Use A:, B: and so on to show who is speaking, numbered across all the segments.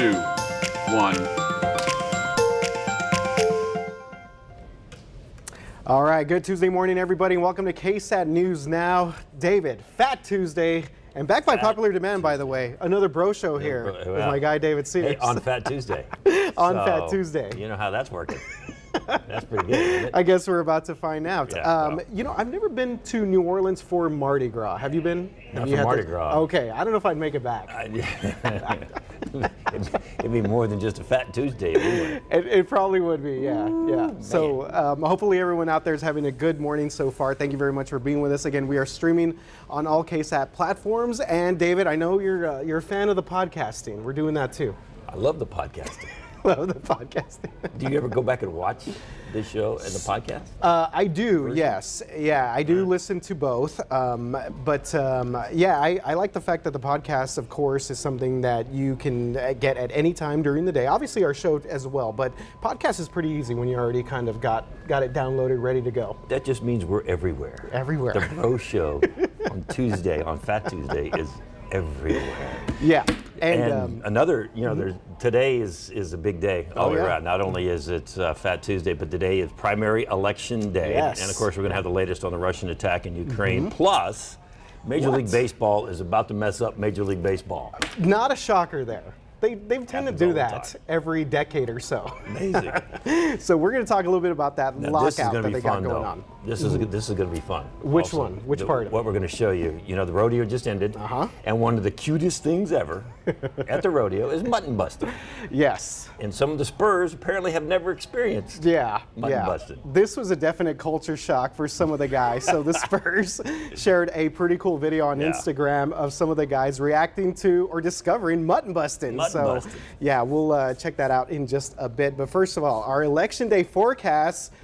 A: 2, 1.
B: All right, good Tuesday morning, everybody, and welcome to KSAT News Now. David, Fat Tuesday, and back by popular demand, by the way, another bro show here with my guy David Sears.
C: Hey, on Fat Tuesday.
B: Fat Tuesday.
C: You know how that's working. That's pretty good, isn't it?
B: I guess we're about to find out.
C: Yeah,
B: You know, I've never been to New Orleans for Mardi Gras. Have you been?
C: Not for Mardi Gras.
B: Okay, I don't know if I'd make it back.
C: It'd be more than just a Fat Tuesday, wouldn't it?
B: It probably would be, yeah. So hopefully everyone out there is having a good morning so far. Thank you very much for being with us. Again, we are streaming on all KSAT platforms. And David, I know you're a fan of the podcasting. We're doing that too.
C: I love the podcasting.
B: Love the podcasting.
C: Do you ever go back and watch this show and the podcast?
B: I do, yes. Yeah, I do listen to both. I like the fact that the podcast, of course, is something that you can get at any time during the day. Obviously, our show as well, but podcast is pretty easy when you already kind of got it downloaded, ready to go.
C: That just means we're everywhere.
B: Everywhere.
C: The Bro Show on Tuesday, on Fat Tuesday, is everywhere.
B: Yeah.
C: And another, today is a big day all year round. Not only is it Fat Tuesday, but today is primary election day.
B: Yes.
C: And of course, we're going to have the latest on the Russian attack in Ukraine. Plus, Major League Baseball is about to mess up Major League Baseball. Not
B: a shocker there. They tend to do that every decade or so.
C: Amazing.
B: So we're going to talk a little bit about that lockout that they got going on.
C: This is going to be fun.
B: Which one? Which part?
C: What we're going to show you. You know, the rodeo just ended, and one of the cutest things ever at the rodeo is mutton busting.
B: Yes.
C: And some of the Spurs apparently have never experienced mutton busting.
B: This was a definite culture shock for some of the guys. So the Spurs shared a pretty cool video on Instagram of some of the guys reacting to or discovering mutton busting. Yeah, we'll check that out in just a bit. But first of all, our election day forecast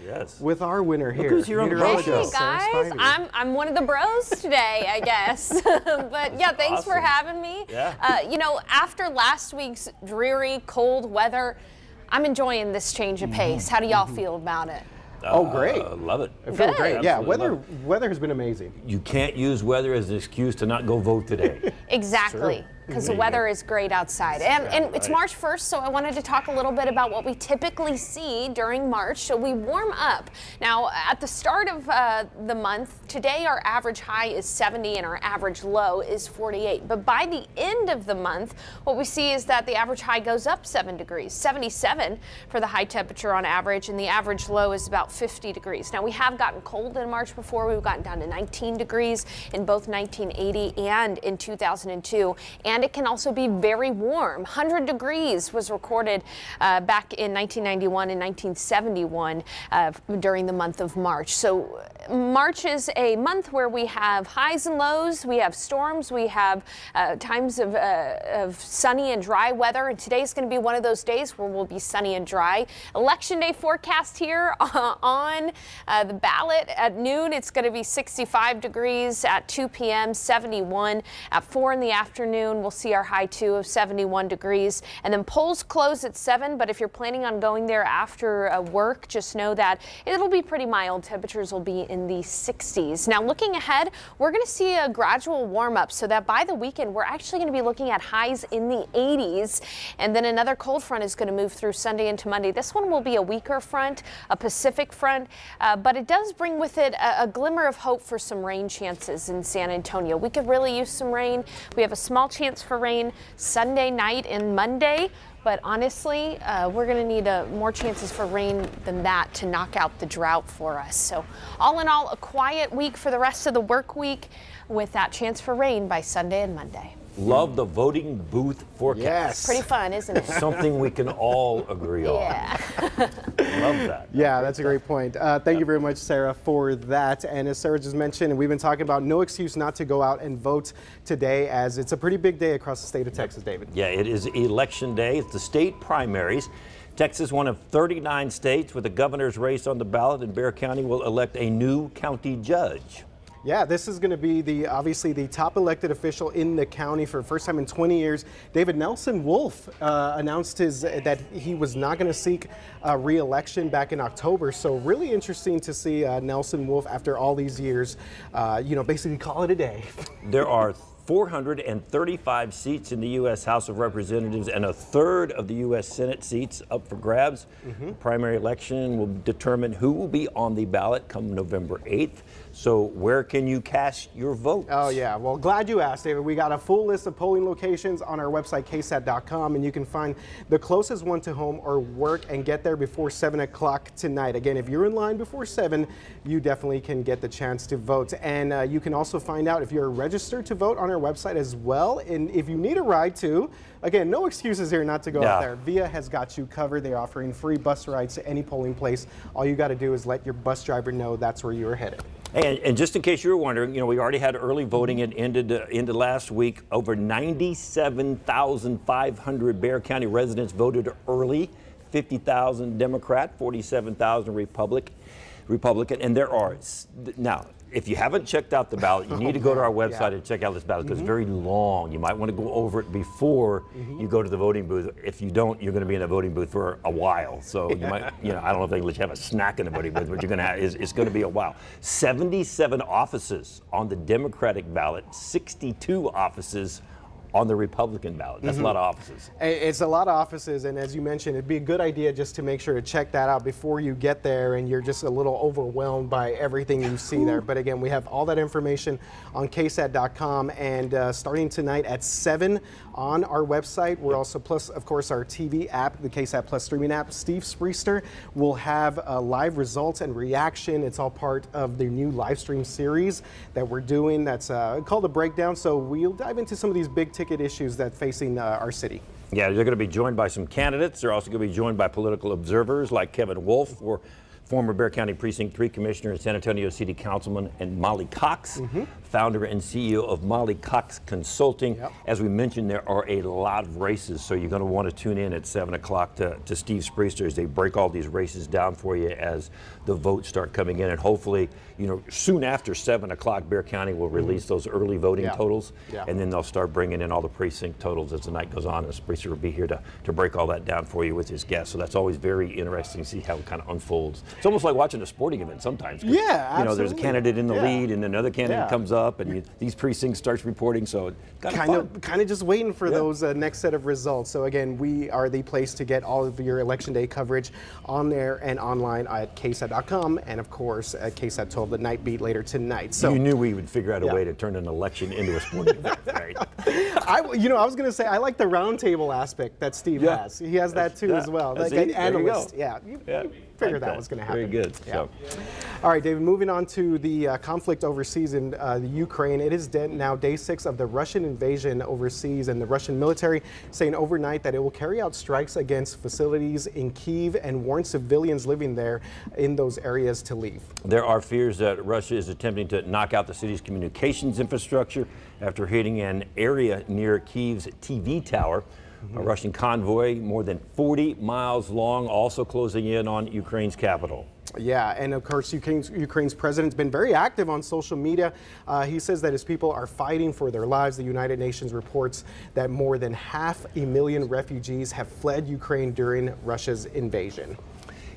B: with our winner here.
C: Who's here on the Bro Show?
D: Hey guys, I'm one of the bros today, I guess. But yeah, thanks for having me.
C: Yeah.
D: After last week's dreary, cold weather, I'm enjoying this change of pace. How do y'all feel about it?
B: Oh, great.
C: Love it.
B: I feel great. Yeah, weather has been amazing.
C: You can't use weather as an excuse to not go vote today.
D: Exactly. Because the weather is great outside. And it's March 1st, so I wanted to talk a little bit about what we typically see during March. So we warm up. Now, at the start of the month, today our average high is 70 and our average low is 48. But by the end of the month, what we see is that the average high goes up 7 degrees, 77 for the high temperature on average, and the average low is about 50 degrees. Now, we have gotten cold in March before. We've gotten down to 19 degrees in both 1980 and in 2002. And it can also be very warm. 100 degrees was recorded back in 1991 and 1971 during the month of March. So March is a month where we have highs and lows, we have storms, we have times of sunny and dry weather, and today's going to be one of those days where we'll be sunny and dry. Election day forecast here on the ballot at noon. It's going to be 65 degrees at 2 p.m., 71 at 4 in the afternoon. We'll see our high of 71 degrees, and then polls close at 7. But if you're planning on going there after work, just know that it'll be pretty mild. Temperatures will be in the 60s. Now, looking ahead, we're going to see a gradual warm up so that by the weekend, we're actually going to be looking at highs in the 80s. And then another cold front is going to move through Sunday into Monday. This one will be a weaker front, a Pacific front, but it does bring with it a glimmer of hope for some rain chances in San Antonio. We could really use some rain. We have a small chance for rain Sunday night and Monday, but honestly, we're going to need more chances for rain than that to knock out the drought for us. So all in all, a quiet week for the rest of the work week with that chance for rain by Sunday and Monday.
C: Love the voting booth forecast.
B: Yes.
D: Pretty fun, isn't it?
C: Something we can all agree on.
D: Yeah.
C: Love that.
B: Yeah, that's a great point. Thank you very much, Sarah, for that. And as Sarah just mentioned, we've been talking about no excuse not to go out and vote today, as it's a pretty big day across the state of Texas, David.
C: Yeah, it is election day. It's the state primaries. Texas, one of 39 states with a governor's race on the ballot, and Bexar County will elect a new county judge.
B: Yeah, this is going to be obviously the top elected official in the county for the first time in 20 years. David, Nelson Wolff announced that he was not going to seek re-election back in October. So really interesting to see Nelson Wolff, after all these years, basically call it a day.
C: There are 435 seats in the U.S. House of Representatives and a third of the U.S. Senate seats up for grabs. The primary election will determine who will be on the ballot come November 8th. So where can you cast your vote?
B: Oh, yeah. Well, glad you asked, David. We got a full list of polling locations on our website, KSAT.com, and you can find the closest one to home or work and get there before 7 o'clock tonight. Again, if you're in line before 7, you definitely can get the chance to vote. And you can also find out if you're registered to vote on our website as well. And if you need a ride too, again, no excuses here not to go out there. VIA has got you covered. They're offering free bus rides to any polling place. All you got to do is let your bus driver know that's where you're headed.
C: And just in case you were wondering, we already had early voting. It ended last week. Over 97,500 Bexar County residents voted early. 50,000 Democrat, 47,000 Republican. And there are now. If you haven't checked out the ballot, you need to go to our website and check out this ballot because it's very long. You might want to go over it before you go to the voting booth. If you don't, you're going to be in a voting booth for a while. So you might, I don't know if they let you have a snack in the voting booth, but you're going to have, it's going to be a while. 77 offices on the Democratic ballot, 62 offices on the Republican ballot. That's a lot of offices.
B: It's a lot of offices, and as you mentioned, it'd be a good idea just to make sure to check that out before you get there and you're just a little overwhelmed by everything you see there. But again, we have all that information on KSAT.com, and starting tonight at 7 on our website. We're also, plus, of course, our TV app, the KSAT Plus streaming app. Steve Spriester will have live results and reaction. It's all part of the new live stream series that we're doing that's called The Breakdown. So we'll dive into some of these big ticket issues that facing our city.
C: Yeah, they're going to be joined by some candidates. They're also going to be joined by political observers like Kevin Wolf, or former Bexar County Precinct 3 Commissioner and San Antonio City Councilman, and Molly Cox, founder and CEO of Molly Cox Consulting. As we mentioned, there are a lot of races, so you're going to want to tune in at 7 o'clock to Steve Spriester as they break all these races down for you as the votes start coming in. And hopefully, soon after 7 o'clock, Bexar County will release those early voting totals, and then they'll start bringing in all the precinct totals as the night goes on, and Spriester will be here to break all that down for you with his guests. So that's always very interesting to see how it kind of unfolds. It's almost like watching a sporting event sometimes.
B: Yeah, absolutely.
C: There's a candidate in the lead, and another candidate comes up, and these precincts starts reporting. So kind
B: of just waiting for those next set of results. So again, we are the place to get all of your election day coverage on there and online at KSAT.com, and of course at KSAT 12 the night beat later tonight. So
C: you knew we would figure out a way to turn an election into a sporting event, right?
B: I was going to say I like the roundtable aspect that Steve has. He has that too as well. Like an analyst. You figured that was going to happen.
C: Very good.
B: So. All right, David, moving on to the conflict overseas in the Ukraine. It is now day 6 of the Russian invasion overseas, and the Russian military saying overnight that it will carry out strikes against facilities in Kyiv and warn civilians living there in those areas to leave.
C: There are fears that Russia is attempting to knock out the city's communications infrastructure after hitting an area near Kyiv's TV tower. A Russian convoy more than 40 miles long, also closing in on Ukraine's capital.
B: Yeah, and of course, Ukraine's president's been very active on social media. He says that his people are fighting for their lives. The United Nations reports that more than 500,000 refugees have fled Ukraine during Russia's invasion.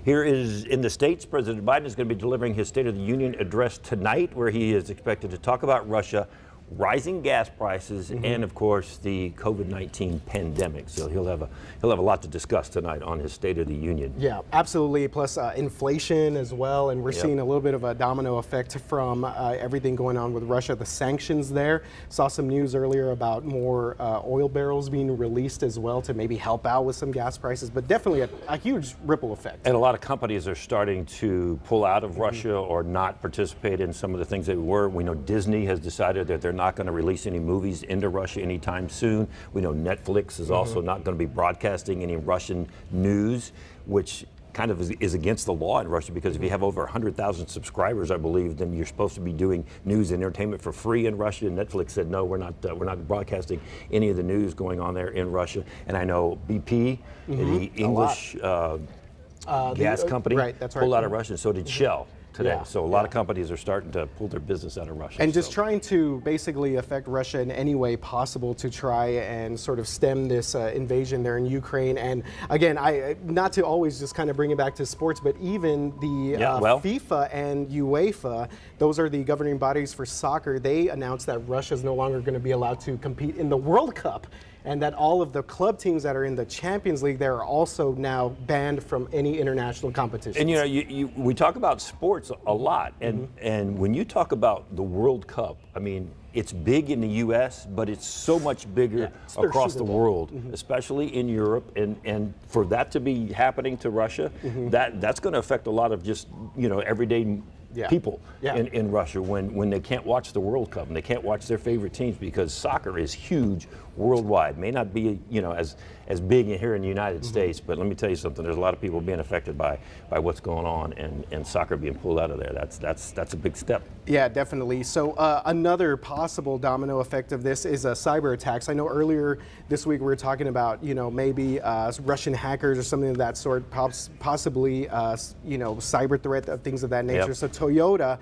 C: Here is in the States, President Biden is going to be delivering his State of the Union address tonight, where he is expected to talk about Russia, rising gas prices, and of course the COVID-19 pandemic. So he'll have a lot to discuss tonight on his State of the Union. Yeah,
B: absolutely. Plus inflation as well, and we're seeing a little bit of a domino effect from everything going on with Russia. The sanctions there. Saw some news earlier about more oil barrels being released as well to maybe help out with some gas prices, but definitely a huge ripple effect.
C: And a lot of companies are starting to pull out of Russia or not participate in some of the things they were. We know Disney has decided that they're not going to release any movies into Russia anytime soon. We know Netflix is also not going to be broadcasting any Russian news, which kind of is against the law in Russia, because if you have over 100,000 subscribers, I believe, then you're supposed to be doing news and entertainment for free in Russia. And Netflix said, no, we're not broadcasting any of the news going on there in Russia. And I know BP, the English gas company,
B: that's right,
C: pulled out of Russia, and so did Shell. today.
B: Yeah,
C: So a lot of companies are starting to pull their business out of Russia.
B: And just trying to basically affect Russia in any way possible to try and sort of stem this invasion there in Ukraine. And again, not to always just kind of bring it back to sports, but even the FIFA and UEFA, those are the governing bodies for soccer, they announced that Russia is no longer going to be allowed to compete in the World Cup. And that all of the club teams that are in the Champions League, they're also now banned from any international competitions.
C: And you know, we talk about sports a lot, and when you talk about the World Cup, I mean, it's big in the U.S., but it's so much bigger across the world, especially in Europe. And for that to be happening to Russia, that's going to affect a lot of just, you know, everyday people in Russia when they can't watch the World Cup and they can't watch their favorite teams, because soccer is huge worldwide. May not be, you know, as big here in the United States, but let me tell you something. There's a lot of people being affected by what's going on, and soccer being pulled out of there. That's a big step.
B: Yeah, definitely. So another possible domino effect of this is cyber attacks. I know earlier this week we were talking about, you know, maybe Russian hackers or something of that sort, possibly, you know, cyber threat, things of that nature. So Toyota,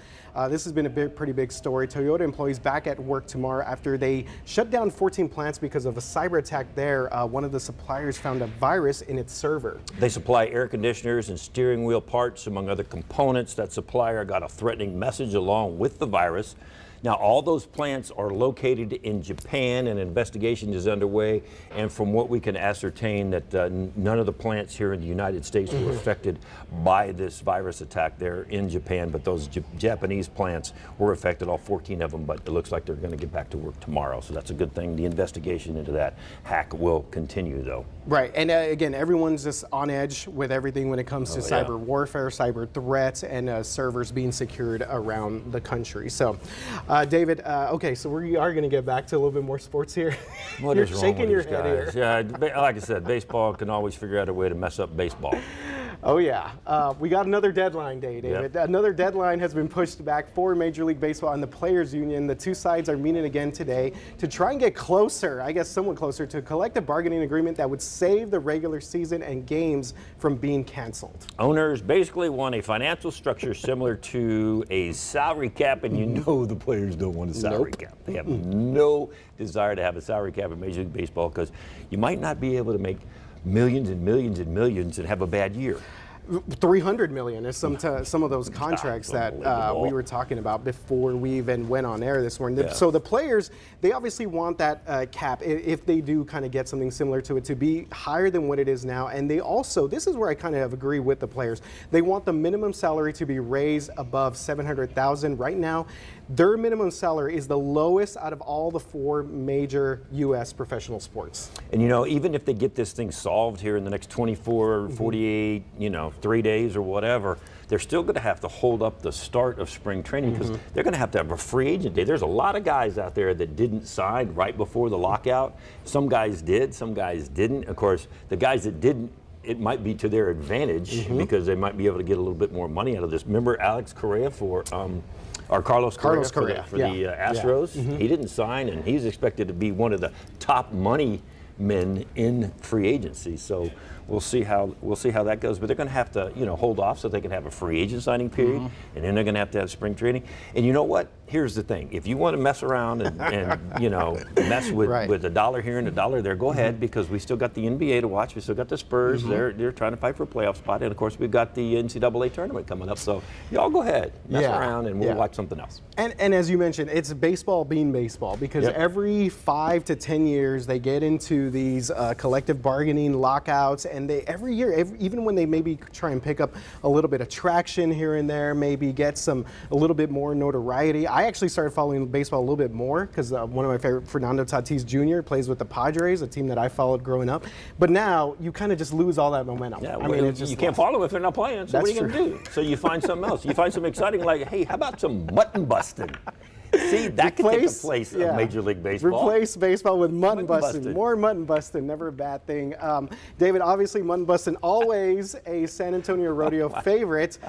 B: this has been a pretty big story. Toyota employees back at work tomorrow after they shut down 14 plants because of a cyber attack there. One of the suppliers found a virus in its server.
C: They supply air conditioners and steering wheel parts, among other components. That supplier got a threatening message along with the virus. Now, all those plants are located in Japan, and an investigation is underway. And from what we can ascertain, that none of the plants here in the United States were affected by this virus attack there in Japan, but those Japanese plants were affected, all 14 of them, but it looks like they're going to get back to work tomorrow. So that's a good thing. The investigation into that hack will continue, though.
B: Right, and again, everyone's just on edge with everything when it comes to cyber warfare, cyber threats, and servers being secured around the country. So, David, okay, so we are going to get back to a little bit more sports here.
C: What is wrong
B: shaking
C: with
B: your
C: these
B: head
C: guys?
B: here.
C: Yeah, like I said, baseball can always figure out a way to mess up baseball.
B: Oh yeah, we got another deadline day, David.
C: Yep.
B: Another deadline has been pushed back for Major League Baseball and the Players Union. The two sides are meeting again today to try and get closer, I guess somewhat closer, to a collective bargaining agreement that would save the regular season and games from being canceled.
C: Owners basically want a financial structure similar to a salary cap, and you know the players don't want a salary cap. They have no desire to have a salary cap in Major League Baseball, because you might not be able to make millions and millions and millions and have a bad year.
B: 300 million is some of those contracts that we were talking about before we even went on air this morning. So the players, they obviously want that cap, if they do kind of get something similar to it, to be higher than what it is now. And they also, this is where I kind of agree with the players, they want the minimum salary to be raised above $700,000. Right now, their minimum salary is the lowest out of all the four major U.S. professional sports.
C: And you know, even if they get this thing solved here in the next 24, 48, you know, 3 days or whatever, they're still going to have to hold up the start of spring training, because they're going to have a free agent day. There's a lot of guys out there that didn't sign right before the lockout. Some guys did, some guys didn't. Of course, the guys that didn't, it might be to their advantage, because they might be able to get a little bit more money out of this. Remember Alex Correa or Carlos Correa for the Astros? He didn't sign, and he's expected to be one of the top money men in free agency. So we'll see how that goes. But they're going to have to, you know, hold off so they can have a free agent signing period, and then they're going to have spring training. And you know what? Here's the thing: if you want to mess around and you know, mess with a dollar here and a dollar there, go ahead, because we still got the NBA to watch. We still got the Spurs. They're trying to fight for a playoff spot, and of course we've got the NCAA tournament coming up. So y'all go ahead, mess around, and we'll watch something else.
B: And as you mentioned, it's baseball being baseball, because every 5 to 10 years they get into these collective bargaining lockouts, and they every year, even when they maybe try and pick up a little bit of traction here and there, maybe get a little bit more notoriety. I actually started following baseball a little bit more because one of my favorite, Fernando Tatis Jr., plays with the Padres, a team that I followed growing up. But now you kind of just lose all that momentum.
C: Yeah, I mean, it's just, you can't follow them if they're not playing. So what are you going to do? So you find something else. You find something exciting, like, hey, how about some mutton busting? See, that could take the place of Major League Baseball.
B: Replace baseball with mutton busting. More mutton busting, never a bad thing. David, obviously mutton busting, always a San Antonio rodeo favorite,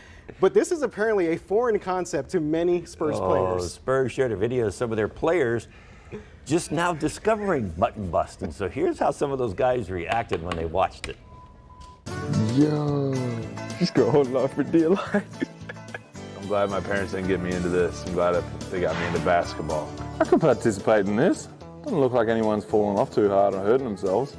B: but this is apparently a foreign concept to many Spurs players.
C: Spurs shared a video of some of their players just now discovering mutton busting. So here's how some of those guys reacted when they watched it.
A: Yo, just gonna hold on for dear life. glad my parents didn't get me into this. I'm glad they got me into basketball. I could participate in this. Doesn't look like anyone's fallen off too hard or hurting themselves.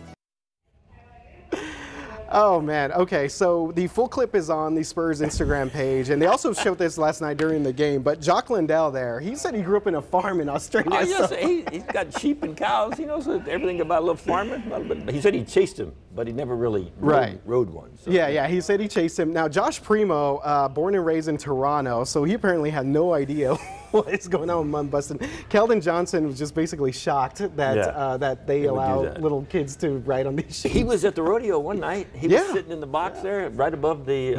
B: Oh, man. Okay, so the full clip is on the Spurs Instagram page, and they also showed this last night during the game. But Jock Lindell there, he said he grew up in a farm in Australia.
C: Oh, yes, he's got sheep and cows. He knows everything about a little farmer. But he said he chased him, but he never really rode one. So.
B: Yeah, he said he chased him. Now, Josh Primo, born and raised in Toronto, so he apparently had no idea what is going on with mutton busting. Keldon Johnson was just basically shocked that that they allow little kids to ride on these sheep.
C: He was at the rodeo one night. He was sitting in the box there, right above the,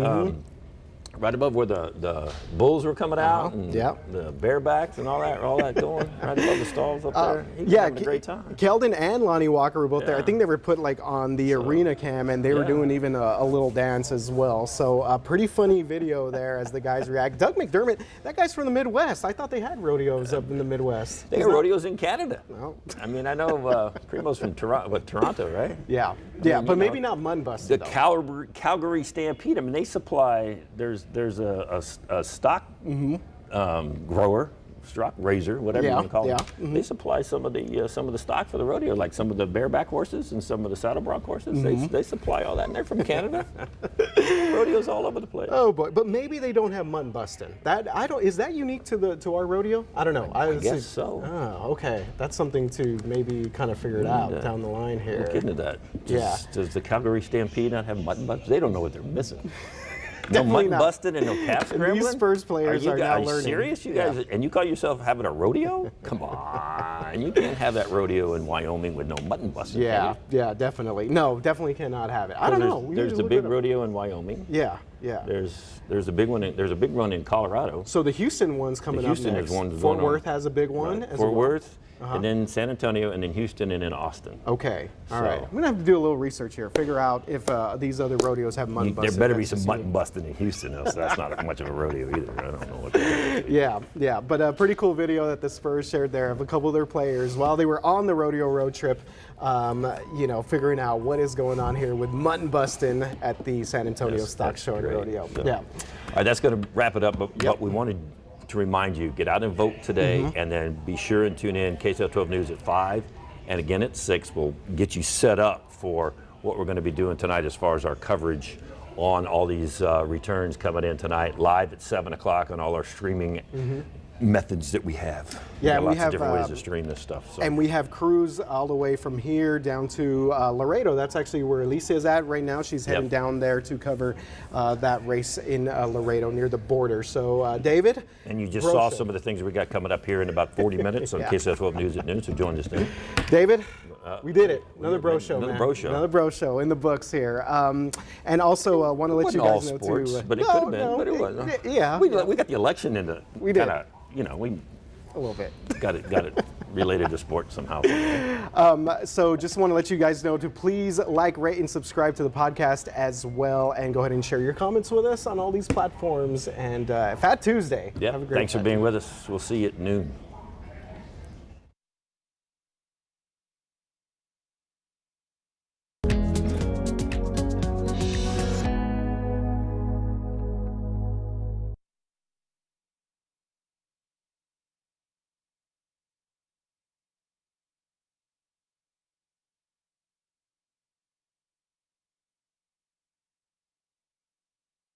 C: right above where the bulls were coming out, and the barebacks and all that going, right above the stalls up there. He was having a great time.
B: Keldon and Lonnie Walker were both there. I think they were put like on the arena cam, and they were doing even a little dance as well. So a pretty funny video there as the guys react. Doug McDermott, that guy's from the Midwest. I thought they had rodeos up in the Midwest.
C: They have rodeos in Canada.
B: No.
C: I mean, I know Primo's from Toronto, right?
B: Yeah, but maybe not mutton busting.
C: The Calgary Stampede. I mean, they supply. There's a stock grower, stock raiser, whatever you want to call it. They supply some of the stock for the rodeo, like some of the bareback horses and some of the saddle bronc horses. They supply all that, and they're from Canada. Rodeos all over the place.
B: Oh boy, but maybe they don't have mutton busting. Is that unique to our rodeo? I don't know.
C: I guess so.
B: Oh, okay. That's something to maybe kind of figure it out down the line here.
C: Look into that. Does the Calgary Stampede not have mutton busting? They don't know what they're missing. No mutton busting and no calf scrambling?
B: These Spurs players are now learning.
C: Are you serious? You guys, and you call yourself having a rodeo? Come on. You can't have that rodeo in Wyoming with no mutton busting.
B: Yeah, definitely. No, definitely cannot have it. I don't know.
C: There's the big rodeo in Wyoming.
B: Yeah.
C: There's a big one. There's a big run in Colorado.
B: So the Houston one's coming up next. Fort Worth has a big one.
C: Right. Fort Worth. And then San Antonio, and then Houston, and then Austin.
B: Okay, all right. I'm gonna have to do a little research here, figure out if these other rodeos have mutton busting.
C: There better be some mutton busting in Houston, else that's not much of a rodeo either. I don't know what that is.
B: Yeah, but a pretty cool video that the Spurs shared there of a couple of their players while they were on the rodeo road trip, figuring out what is going on here with mutton busting at the San Antonio Stock Show Rodeo.
C: So, all right, that's gonna wrap it up, but we wanted to remind you, get out and vote today, and then be sure and tune in KSAT 12 News at 5, and again at 6. We'll get you set up for what we're going to be doing tonight as far as our coverage on all these returns coming in tonight, live at 7 o'clock on all our streaming methods that we have.
B: Yeah,
C: we have lots of different ways to stream this stuff. So.
B: And we have crews all the way from here down to Laredo. That's actually where Alicia is at right now. She's heading down there to cover that race in Laredo near the border. So, David?
C: And you just saw some of the things we got coming up here in about 40 minutes on KSAT 12 News at noon, so join us there.
B: David? We did it. Another bro show,
C: Another bro show.
B: Another bro show in the books here. And also want to let you guys know
C: sports,
B: too.
C: But it could have been. But it wasn't.
B: Yeah.
C: We got the election in the.
B: We did.
C: We
B: a little bit.
C: Got it related to sports somehow.
B: So just want to let you guys know to please like, rate, and subscribe to the podcast as well, and go ahead and share your comments with us on all these platforms. And Fat Tuesday.
C: Yeah. Thanks for being with us. We'll see you at noon.